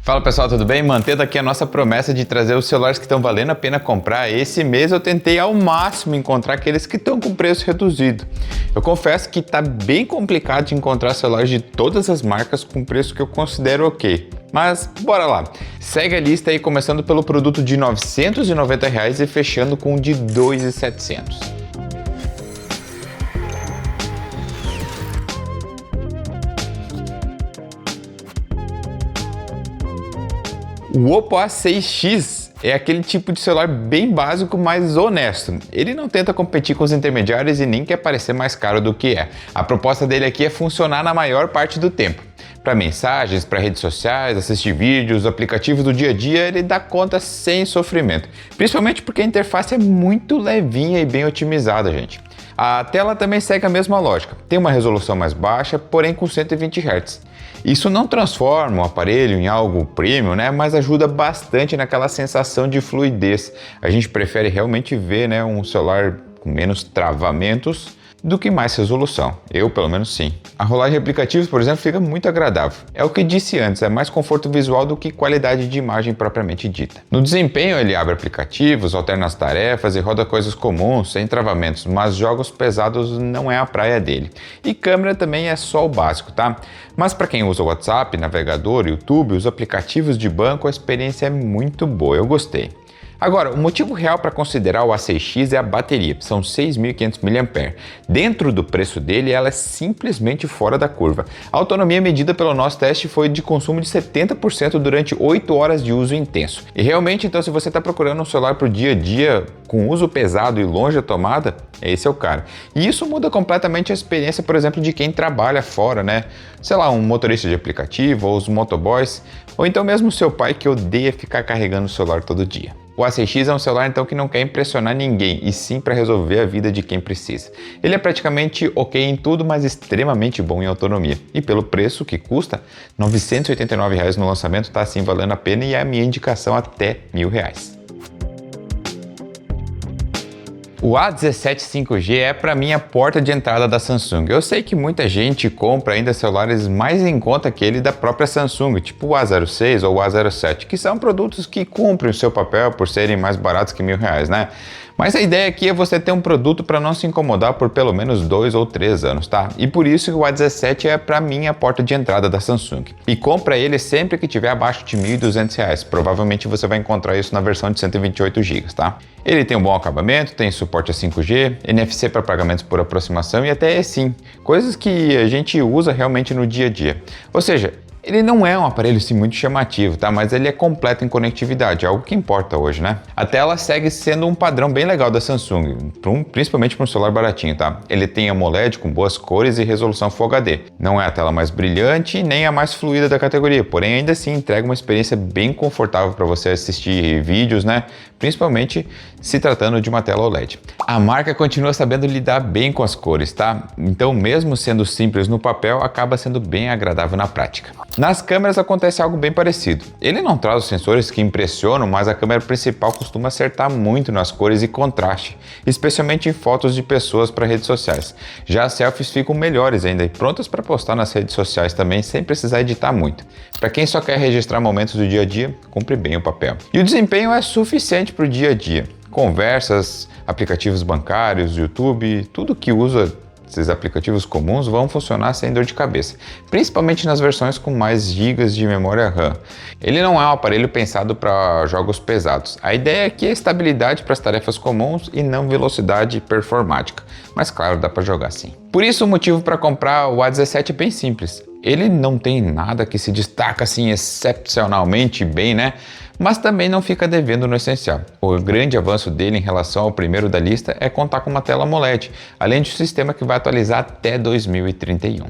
Fala pessoal, tudo bem? Mantendo aqui a nossa promessa de trazer os celulares que estão valendo a pena comprar, esse mês eu tentei ao máximo encontrar aqueles que estão com preço reduzido. Eu confesso que está bem complicado de encontrar celulares de todas as marcas com preço que eu considero ok. Mas bora lá, segue a lista aí começando pelo produto de R$ 990 e fechando com o de R$ 2.700. O Oppo A6X é aquele tipo de celular bem básico, mas honesto. Ele não tenta competir com os intermediários e nem quer parecer mais caro do que é. A proposta dele aqui é funcionar na maior parte do tempo. Para mensagens, para redes sociais, assistir vídeos, aplicativos do dia a dia, ele dá conta sem sofrimento. Principalmente porque a interface é muito levinha e bem otimizada, gente. A tela também segue a mesma lógica. Tem uma resolução mais baixa, porém com 120 Hz. Isso não transforma o aparelho em algo premium, né? Mas ajuda bastante naquela sensação de fluidez. A gente prefere realmente ver, né, um celular com menos travamentos do que mais resolução. Eu, pelo menos, sim. A rolagem de aplicativos, por exemplo, fica muito agradável. É o que disse antes, é mais conforto visual do que qualidade de imagem propriamente dita. No desempenho, ele abre aplicativos, alterna as tarefas e roda coisas comuns, sem travamentos, mas jogos pesados não é a praia dele. E câmera também é só o básico, tá? Mas para quem usa WhatsApp, navegador, YouTube, os aplicativos de banco, a experiência é muito boa, eu gostei. Agora, o motivo real para considerar o A6X é a bateria, são 6.500 mAh. Dentro do preço dele, ela é simplesmente fora da curva. A autonomia medida pelo nosso teste foi de consumo de 70% durante 8 horas de uso intenso. E realmente, então, se você está procurando um celular para o dia a dia, com uso pesado e longe da tomada, esse é o cara. E isso muda completamente a experiência, por exemplo, de quem trabalha fora, né? Sei lá, um motorista de aplicativo, ou os motoboys, ou então mesmo o seu pai que odeia ficar carregando o celular todo dia. O A6X é um celular então que não quer impressionar ninguém, e sim para resolver a vida de quem precisa. Ele é praticamente ok em tudo, mas extremamente bom em autonomia. E pelo preço que custa, R$ 989 no lançamento, está assim valendo a pena e é a minha indicação até R$ 1.000. O A17 5G é para mim a porta de entrada da Samsung. Eu sei que muita gente compra ainda celulares mais em conta que ele da própria Samsung, tipo o A06 ou o A07, que são produtos que cumprem o seu papel por serem mais baratos que R$ 1.000, né? Mas a ideia aqui é você ter um produto para não se incomodar por pelo menos 2 ou 3 anos, tá? E por isso que o A17 é para mim a porta de entrada da Samsung. E compra ele sempre que tiver abaixo de R$ 1.200. Provavelmente você vai encontrar isso na versão de 128 GB, tá? Ele tem um bom acabamento, tem suporte a 5G, NFC para pagamentos por aproximação e até eSIM, coisas que a gente usa realmente no dia a dia. Ou seja, ele não é um aparelho assim muito chamativo, tá? Mas ele é completo em conectividade, algo que importa hoje, né? A tela segue sendo um padrão bem legal da Samsung, principalmente para um celular baratinho, tá? Ele tem AMOLED com boas cores e resolução Full HD. Não é a tela mais brilhante nem a mais fluida da categoria, porém ainda assim entrega uma experiência bem confortável para você assistir vídeos, né? Principalmente se tratando de uma tela OLED. A marca continua sabendo lidar bem com as cores, tá? Então, mesmo sendo simples no papel, acaba sendo bem agradável na prática. Nas câmeras acontece algo bem parecido. Ele não traz os sensores que impressionam, mas a câmera principal costuma acertar muito nas cores e contraste, especialmente em fotos de pessoas para redes sociais. Já as selfies ficam melhores ainda e prontas para postar nas redes sociais também, sem precisar editar muito. Para quem só quer registrar momentos do dia a dia, cumpre bem o papel. E o desempenho é suficiente para o dia a dia. Conversas, aplicativos bancários, YouTube, tudo que usa esses aplicativos comuns vão funcionar sem dor de cabeça, principalmente nas versões com mais gigas de memória RAM. Ele não é um aparelho pensado para jogos pesados. A ideia aqui é estabilidade para as tarefas comuns e não velocidade performática, mas claro, dá para jogar sim. Por isso o motivo para comprar o A17 é bem simples. Ele não tem nada que se destaca assim excepcionalmente bem, né? Mas também não fica devendo no essencial. O grande avanço dele em relação ao primeiro da lista é contar com uma tela AMOLED, além de um sistema que vai atualizar até 2031.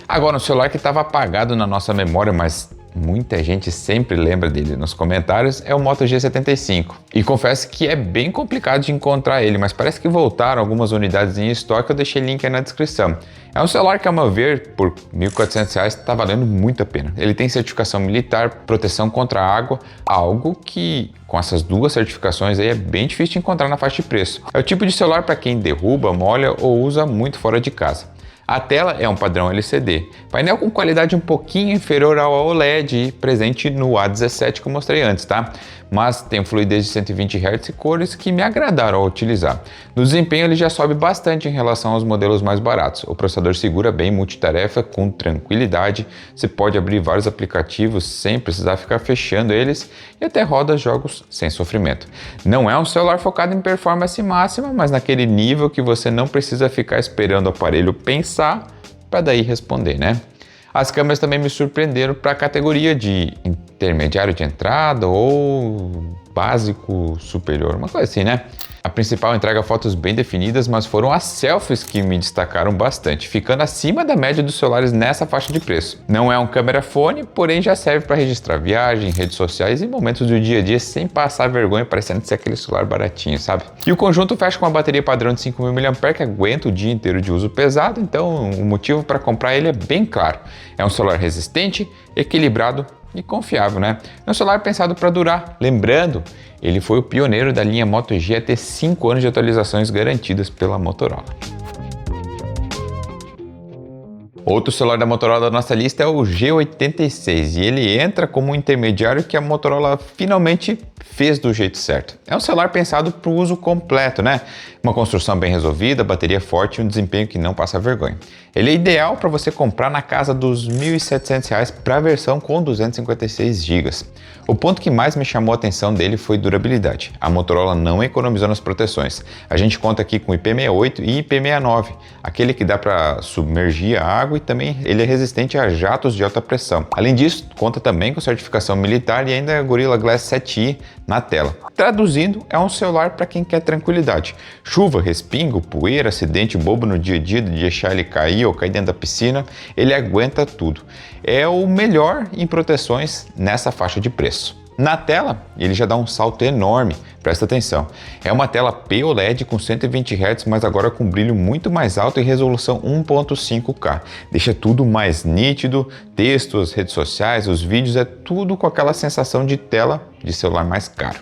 Agora, um celular que estava apagado na nossa memória, mas muita gente sempre lembra dele nos comentários, é o Moto G75. E confesso que é bem complicado de encontrar ele, mas parece que voltaram algumas unidades em estoque, eu deixei link aí na descrição. É um celular que, a meu ver, por R$ 1.400 está valendo muito a pena. Ele tem certificação militar, proteção contra água, algo que, com essas duas certificações aí, é bem difícil de encontrar na faixa de preço. É o tipo de celular para quem derruba, molha ou usa muito fora de casa. A tela é um padrão LCD, painel com qualidade um pouquinho inferior ao OLED presente no A17 que eu mostrei antes, tá? Mas tem fluidez de 120 Hz e cores que me agradaram ao utilizar. No desempenho ele já sobe bastante em relação aos modelos mais baratos. O processador segura bem multitarefa com tranquilidade, você pode abrir vários aplicativos sem precisar ficar fechando eles e até roda jogos sem sofrimento. Não é um celular focado em performance máxima, mas naquele nível que você não precisa ficar esperando o aparelho pensar para daí responder, né? As câmeras também me surpreenderam para a categoria de intermediário de entrada ou básico superior, uma coisa assim, né? A principal entrega fotos bem definidas, mas foram as selfies que me destacaram bastante, ficando acima da média dos celulares nessa faixa de preço. Não é um câmera fone, porém já serve para registrar viagem, redes sociais e momentos do dia a dia sem passar vergonha, parecendo ser aquele celular baratinho, sabe? E o conjunto fecha com uma bateria padrão de 5.000 mAh que aguenta o dia inteiro de uso pesado, então o motivo para comprar ele é bem claro. É um celular resistente, equilibrado e confiável, né? É um celular pensado para durar. Lembrando, ele foi o pioneiro da linha Moto G a ter 5 anos de atualizações garantidas pela Motorola. Outro celular da Motorola da nossa lista é o G86 e ele entra como um intermediário que a Motorola finalmente fez do jeito certo. É um celular pensado para o uso completo, né? Uma construção bem resolvida, bateria forte e um desempenho que não passa vergonha. Ele é ideal para você comprar na casa dos R$ 1.700 para a versão com 256 GB. O ponto que mais me chamou a atenção dele foi durabilidade. A Motorola não economizou nas proteções. A gente conta aqui com IP68 e IP69, aquele que dá para submergir a água e também ele é resistente a jatos de alta pressão. Além disso, conta também com certificação militar e ainda Gorilla Glass 7i na tela. Traduzindo, é um celular para quem quer tranquilidade. Chuva, respingo, poeira, acidente bobo no dia a dia de deixar ele cair ou cair dentro da piscina, ele aguenta tudo. É o melhor em proteções nessa faixa de preço. Na tela, ele já dá um salto enorme, presta atenção. É uma tela POLED com 120 Hz, mas agora com brilho muito mais alto e resolução 1.5K. Deixa tudo mais nítido, texto, as redes sociais, os vídeos, é tudo com aquela sensação de tela de celular mais caro.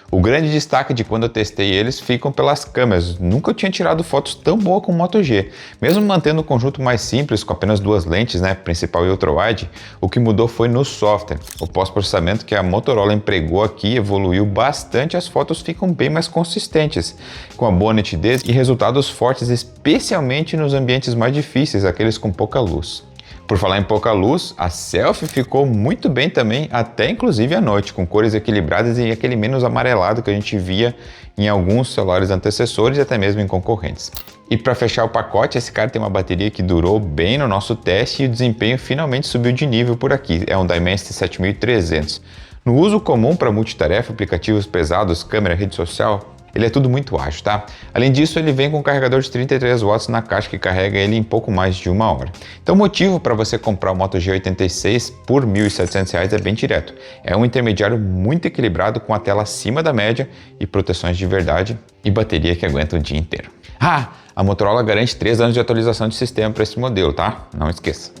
O grande destaque de quando eu testei eles ficam pelas câmeras. Nunca eu tinha tirado fotos tão boas com o Moto G. Mesmo mantendo o conjunto mais simples, com apenas duas lentes, né, principal e ultra-wide, o que mudou foi no software. O pós-processamento que a Motorola empregou aqui evoluiu bastante, as fotos ficam bem mais consistentes, com a boa nitidez e resultados fortes, especialmente nos ambientes mais difíceis, aqueles com pouca luz. Por falar em pouca luz, a selfie ficou muito bem também, até inclusive à noite, com cores equilibradas e aquele menos amarelado que a gente via em alguns celulares antecessores e até mesmo em concorrentes. E para fechar o pacote, esse cara tem uma bateria que durou bem no nosso teste e o desempenho finalmente subiu de nível por aqui, é um Dimensity 7300. No uso comum para multitarefa, aplicativos pesados, câmera, rede social, ele é tudo muito ágil, tá? Além disso, ele vem com um carregador de 33 watts na caixa que carrega ele em pouco mais de 1 hora. Então o motivo para você comprar o Moto G86 por R$ 1.700 é bem direto. É um intermediário muito equilibrado com a tela acima da média e proteções de verdade e bateria que aguenta o dia inteiro. Ah, a Motorola garante 3 anos de atualização de sistema para esse modelo, tá? Não esqueça.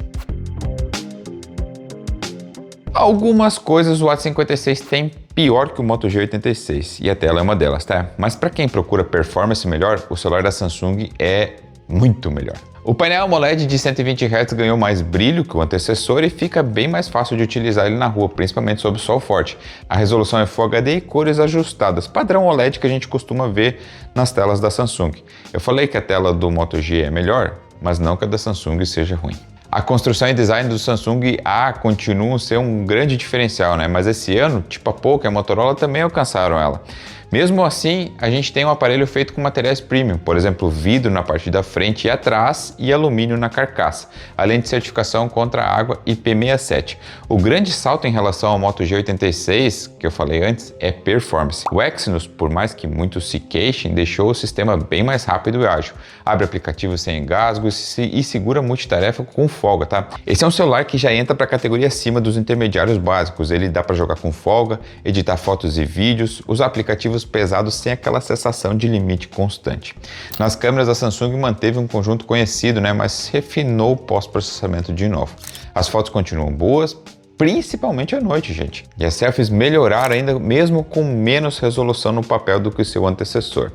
Algumas coisas o A56 tem pior que o Moto G86 e a tela é uma delas, tá? Mas para quem procura performance melhor, o celular da Samsung é muito melhor. O painel AMOLED de 120 Hz ganhou mais brilho que o antecessor e fica bem mais fácil de utilizar ele na rua, principalmente sob sol forte. A resolução é Full HD e cores ajustadas, padrão OLED que a gente costuma ver nas telas da Samsung. Eu falei que a tela do Moto G é melhor, mas não que a da Samsung seja ruim. A construção e design do Samsung A continuam a ser um grande diferencial, né? Mas esse ano, tipo a Poco e a Motorola também alcançaram ela. Mesmo assim, a gente tem um aparelho feito com materiais premium, por exemplo, vidro na parte da frente e atrás e alumínio na carcaça, além de certificação contra água IP67. O grande salto em relação ao Moto G86, que eu falei antes, é performance. O Exynos, por mais que muitos se queixem, deixou o sistema bem mais rápido e ágil. Abre aplicativo sem engasgo e segura multitarefa com folga, tá? Esse é um celular que já entra para a categoria acima dos intermediários básicos. Ele dá para jogar com folga, editar fotos e vídeos, usar aplicativos pesados sem aquela sensação de limite constante. Nas câmeras, a Samsung manteve um conjunto conhecido, né, mas refinou o pós-processamento de novo. As fotos continuam boas, principalmente à noite, gente. E as selfies melhoraram ainda mesmo com menos resolução no papel do que o seu antecessor.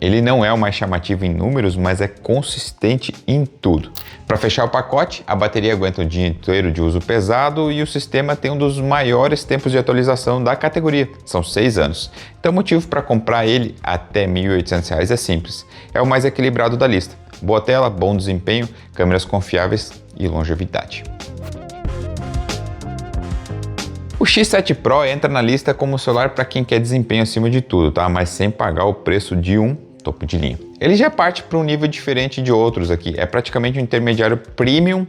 Ele não é o mais chamativo em números, mas é consistente em tudo. Para fechar o pacote, a bateria aguenta um dia inteiro de uso pesado e o sistema tem um dos maiores tempos de atualização da categoria, são 6 anos. Então o motivo para comprar ele até R$ 1.800 é simples, é o mais equilibrado da lista. Boa tela, bom desempenho, câmeras confiáveis e longevidade. O X7 Pro entra na lista como celular para quem quer desempenho acima de tudo, tá? Mas sem pagar o preço de um topo de linha. Ele já parte para um nível diferente de outros aqui, é praticamente um intermediário premium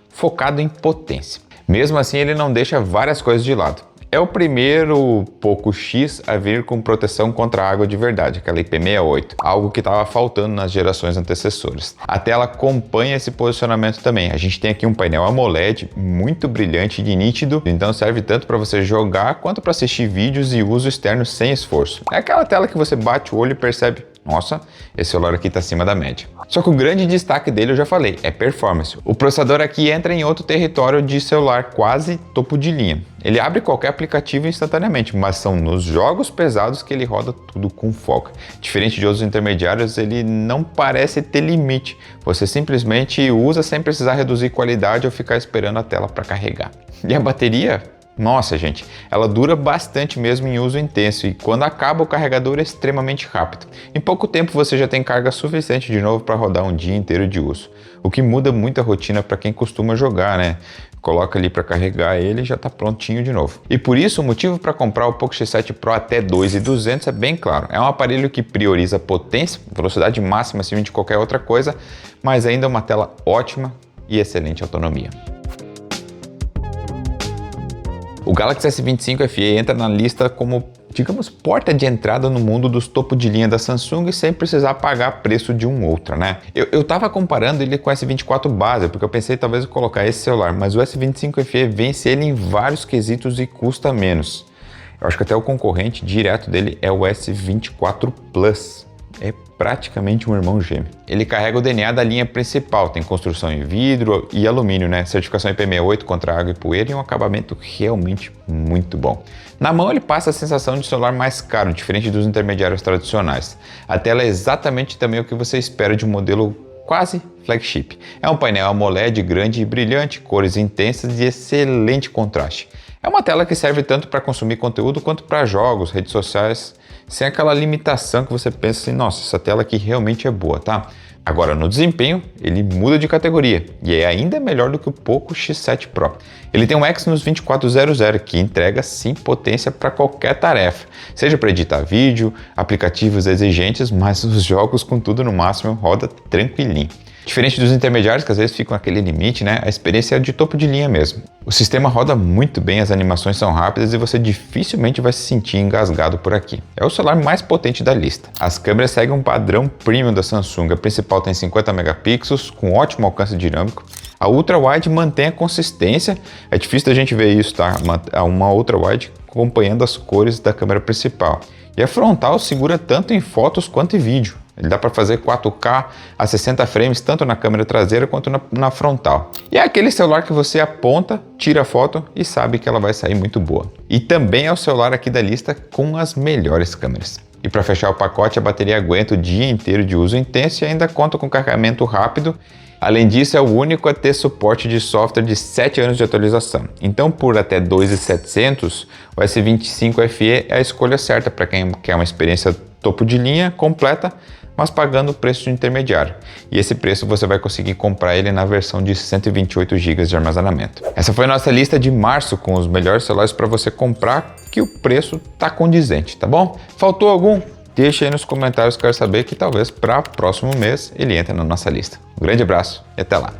focado em potência. Mesmo assim, ele não deixa várias coisas de lado. É o primeiro Poco X a vir com proteção contra água de verdade, aquela IP68, algo que estava faltando nas gerações antecessoras. A tela acompanha esse posicionamento também. A gente tem aqui um painel AMOLED muito brilhante e nítido, então serve tanto para você jogar quanto para assistir vídeos e uso externo sem esforço. É aquela tela que você bate o olho e percebe: nossa, esse celular aqui está acima da média. Só que o grande destaque dele, eu já falei, é performance. O processador aqui entra em outro território de celular quase topo de linha. Ele abre qualquer aplicativo instantaneamente, mas são nos jogos pesados que ele roda tudo com folga. Diferente de outros intermediários, ele não parece ter limite. Você simplesmente usa sem precisar reduzir qualidade ou ficar esperando a tela para carregar. E a bateria? Nossa, gente, ela dura bastante mesmo em uso intenso e quando acaba o carregador é extremamente rápido. Em pouco tempo você já tem carga suficiente de novo para rodar um dia inteiro de uso, o que muda muito a rotina para quem costuma jogar, né? Coloca ali para carregar ele e já está prontinho de novo. E por isso o motivo para comprar o Poco X7 Pro até 2.200 é bem claro. É um aparelho que prioriza potência, velocidade máxima acima de qualquer outra coisa, mas ainda é uma tela ótima e excelente autonomia. O Galaxy S25 FE entra na lista como, digamos, porta de entrada no mundo dos topo de linha da Samsung sem precisar pagar preço de um outro, né? Eu tava comparando ele com o S24 base, porque eu pensei talvez em colocar esse celular, mas o S25 FE vence ele em vários quesitos e custa menos. Eu acho que até o concorrente direto dele é o S24 Plus. É praticamente um irmão gêmeo. Ele carrega o DNA da linha principal, tem construção em vidro e alumínio, né? Certificação IP68 contra água e poeira e um acabamento realmente muito bom. Na mão ele passa a sensação de celular mais caro, diferente dos intermediários tradicionais. A tela é exatamente também o que você espera de um modelo quase flagship. É um painel AMOLED grande e brilhante, cores intensas e excelente contraste. É uma tela que serve tanto para consumir conteúdo quanto para jogos, redes sociais, sem aquela limitação que você pensa assim, nossa, essa tela aqui realmente é boa, tá? Agora, no desempenho, ele muda de categoria e é ainda melhor do que o Poco X7 Pro. Ele tem um Exynos 2400 que entrega sim potência para qualquer tarefa, seja para editar vídeo, aplicativos exigentes, mas os jogos com tudo no máximo roda tranquilinho. Diferente dos intermediários que às vezes ficam naquele limite, né? A experiência é de topo de linha mesmo. O sistema roda muito bem, as animações são rápidas e você dificilmente vai se sentir engasgado por aqui. É o celular mais potente da lista. As câmeras seguem um padrão premium da Samsung. A principal tem 50 megapixels com ótimo alcance dinâmico. A ultra-wide mantém a consistência. É difícil da gente ver isso, tá? Uma ultra-wide acompanhando as cores da câmera principal. E a frontal segura tanto em fotos quanto em vídeo. Ele dá para fazer 4K a 60 frames tanto na câmera traseira quanto na frontal. E é aquele celular que você aponta, tira a foto e sabe que ela vai sair muito boa. E também é o celular aqui da lista com as melhores câmeras. E para fechar o pacote, a bateria aguenta o dia inteiro de uso intenso e ainda conta com carregamento rápido. Além disso, é o único a ter suporte de software de 7 anos de atualização. Então, por até 2.700, o S25 FE é a escolha certa para quem quer uma experiência topo de linha completa, mas pagando o preço de intermediário. E esse preço você vai conseguir comprar ele na versão de 128 GB de armazenamento. Essa foi a nossa lista de março com os melhores celulares para você comprar, que o preço tá condizente, tá bom? Faltou algum? Deixa aí nos comentários, quero saber, que talvez para próximo mês ele entre na nossa lista. Um grande abraço e até lá!